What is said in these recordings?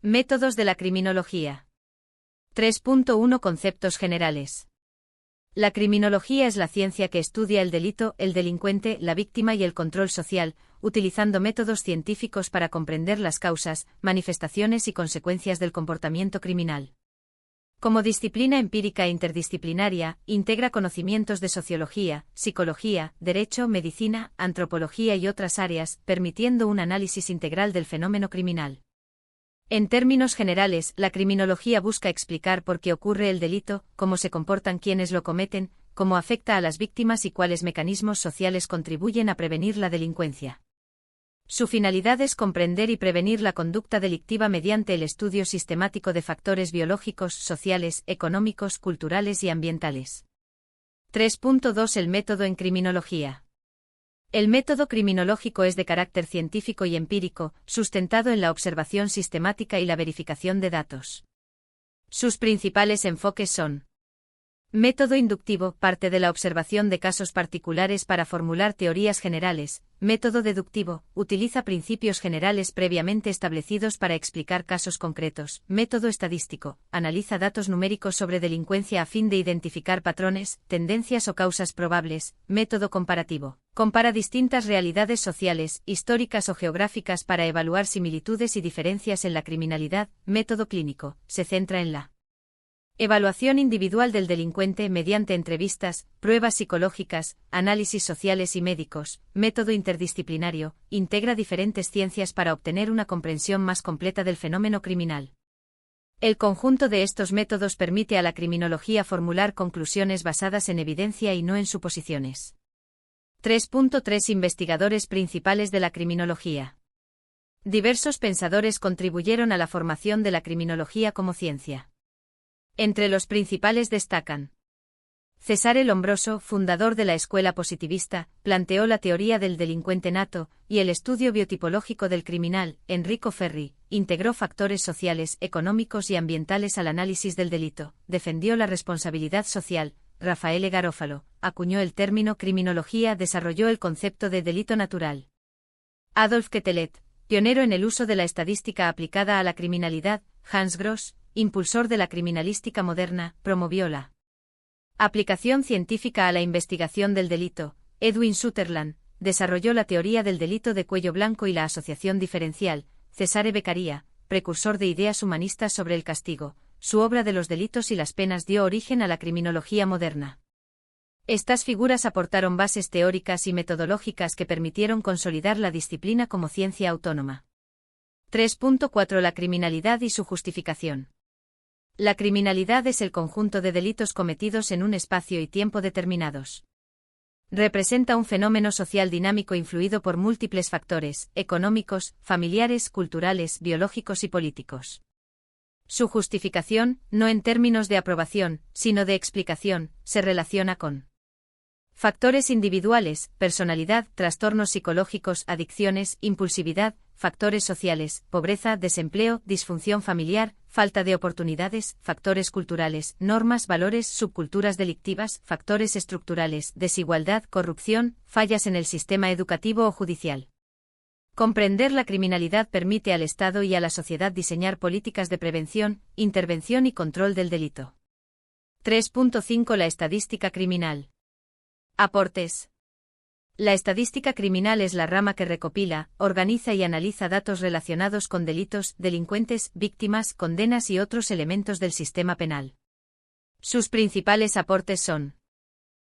Métodos de la criminología. 3.1 Conceptos generales. La criminología es la ciencia que estudia el delito, el delincuente, la víctima y el control social, utilizando métodos científicos para comprender las causas, manifestaciones y consecuencias del comportamiento criminal. Como disciplina empírica e interdisciplinaria, integra conocimientos de sociología, psicología, derecho, medicina, antropología y otras áreas, permitiendo un análisis integral del fenómeno criminal. En términos generales, la criminología busca explicar por qué ocurre el delito, cómo se comportan quienes lo cometen, cómo afecta a las víctimas y cuáles mecanismos sociales contribuyen a prevenir la delincuencia. Su finalidad es comprender y prevenir la conducta delictiva mediante el estudio sistemático de factores biológicos, sociales, económicos, culturales y ambientales. 3.2 El método en criminología. El método criminológico es de carácter científico y empírico, sustentado en la observación sistemática y la verificación de datos. Sus principales enfoques son: método inductivo, parte de la observación de casos particulares para formular teorías generales. Método deductivo, utiliza principios generales previamente establecidos para explicar casos concretos. Método estadístico, analiza datos numéricos sobre delincuencia a fin de identificar patrones, tendencias o causas probables. Método comparativo, compara distintas realidades sociales, históricas o geográficas para evaluar similitudes y diferencias en la criminalidad. Método clínico, se centra en la evaluación individual del delincuente mediante entrevistas, pruebas psicológicas, análisis sociales y médicos. Método interdisciplinario, integra diferentes ciencias para obtener una comprensión más completa del fenómeno criminal. El conjunto de estos métodos permite a la criminología formular conclusiones basadas en evidencia y no en suposiciones. 3.3 Investigadores principales de la criminología. Diversos pensadores contribuyeron a la formación de la criminología como ciencia. Entre los principales destacan: Cesare Lombroso, fundador de la escuela positivista, planteó la teoría del delincuente nato y el estudio biotipológico del criminal. Enrico Ferri, integró factores sociales, económicos y ambientales al análisis del delito, defendió la responsabilidad social. Raffaele Garofalo, acuñó el término criminología, desarrolló el concepto de delito natural. Adolf Quetelet, pionero en el uso de la estadística aplicada a la criminalidad. Hans Gross, impulsor de la criminalística moderna, promovió la aplicación científica a la investigación del delito. Edwin Sutherland, desarrolló la teoría del delito de cuello blanco y la asociación diferencial. Cesare Beccaria, precursor de ideas humanistas sobre el castigo. Su obra de los delitos y las penas dio origen a la criminología moderna. Estas figuras aportaron bases teóricas y metodológicas que permitieron consolidar la disciplina como ciencia autónoma. 3.4 La criminalidad y su justificación. La criminalidad es el conjunto de delitos cometidos en un espacio y tiempo determinados. Representa un fenómeno social dinámico influido por múltiples factores, económicos, familiares, culturales, biológicos y políticos. Su justificación, no en términos de aprobación, sino de explicación, se relaciona con factores individuales, personalidad, trastornos psicológicos, adicciones, impulsividad, factores sociales, pobreza, desempleo, disfunción familiar, falta de oportunidades, factores culturales, normas, valores, subculturas delictivas, factores estructurales, desigualdad, corrupción, fallas en el sistema educativo o judicial. Comprender la criminalidad permite al Estado y a la sociedad diseñar políticas de prevención, intervención y control del delito. 3.5 La estadística criminal. Aportes. La estadística criminal es la rama que recopila, organiza y analiza datos relacionados con delitos, delincuentes, víctimas, condenas y otros elementos del sistema penal. Sus principales aportes son: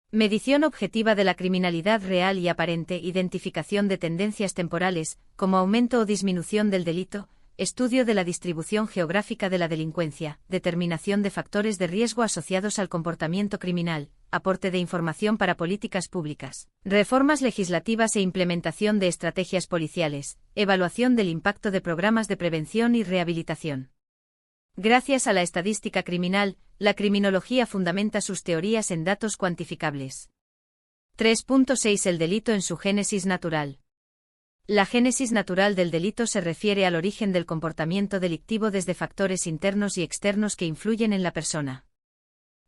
medición objetiva de la criminalidad real y aparente, identificación de tendencias temporales, como aumento o disminución del delito, estudio de la distribución geográfica de la delincuencia, determinación de factores de riesgo asociados al comportamiento criminal, aporte de información para políticas públicas, reformas legislativas e implementación de estrategias policiales, evaluación del impacto de programas de prevención y rehabilitación. Gracias a la estadística criminal, la criminología fundamenta sus teorías en datos cuantificables. 3.6 El delito en su génesis natural. La génesis natural del delito se refiere al origen del comportamiento delictivo desde factores internos y externos que influyen en la persona.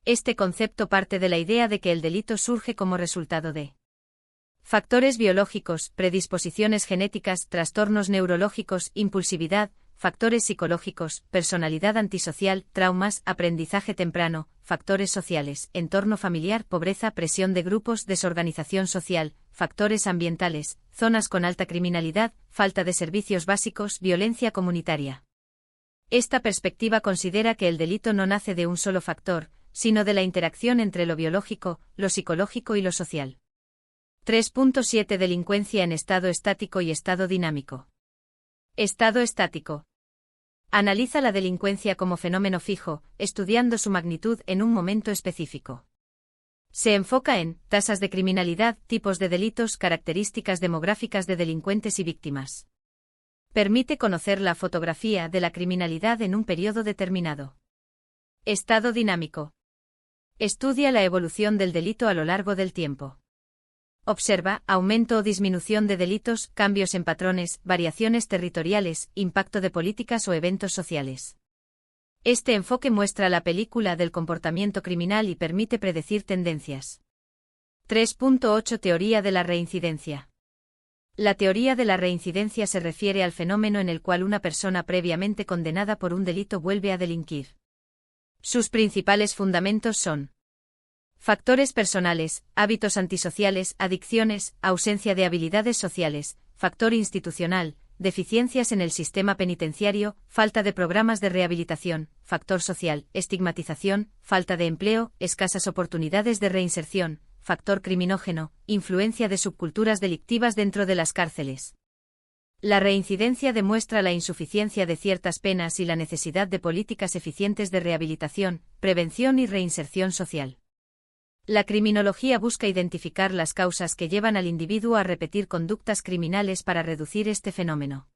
Este concepto parte de la idea de que el delito surge como resultado de factores biológicos, predisposiciones genéticas, trastornos neurológicos, impulsividad, factores psicológicos, personalidad antisocial, traumas, aprendizaje temprano, factores sociales, entorno familiar, pobreza, presión de grupos, desorganización social, factores ambientales, zonas con alta criminalidad, falta de servicios básicos, violencia comunitaria. Esta perspectiva considera que el delito no nace de un solo factor, sino de la interacción entre lo biológico, lo psicológico y lo social. 3.7 Delincuencia en estado estático y estado dinámico. Estado estático. Analiza la delincuencia como fenómeno fijo, estudiando su magnitud en un momento específico. Se enfoca en tasas de criminalidad, tipos de delitos, características demográficas de delincuentes y víctimas. Permite conocer la fotografía de la criminalidad en un periodo determinado. Estado dinámico. Estudia la evolución del delito a lo largo del tiempo. Observa aumento o disminución de delitos, cambios en patrones, variaciones territoriales, impacto de políticas o eventos sociales. Este enfoque muestra la película del comportamiento criminal y permite predecir tendencias. 3.8 Teoría de la reincidencia. La teoría de la reincidencia se refiere al fenómeno en el cual una persona previamente condenada por un delito vuelve a delinquir. Sus principales fundamentos son: factores personales, hábitos antisociales, adicciones, ausencia de habilidades sociales, factor institucional, deficiencias en el sistema penitenciario, falta de programas de rehabilitación, factor social, estigmatización, falta de empleo, escasas oportunidades de reinserción, factor criminógeno, influencia de subculturas delictivas dentro de las cárceles. La reincidencia demuestra la insuficiencia de ciertas penas y la necesidad de políticas eficientes de rehabilitación, prevención y reinserción social. La criminología busca identificar las causas que llevan al individuo a repetir conductas criminales para reducir este fenómeno.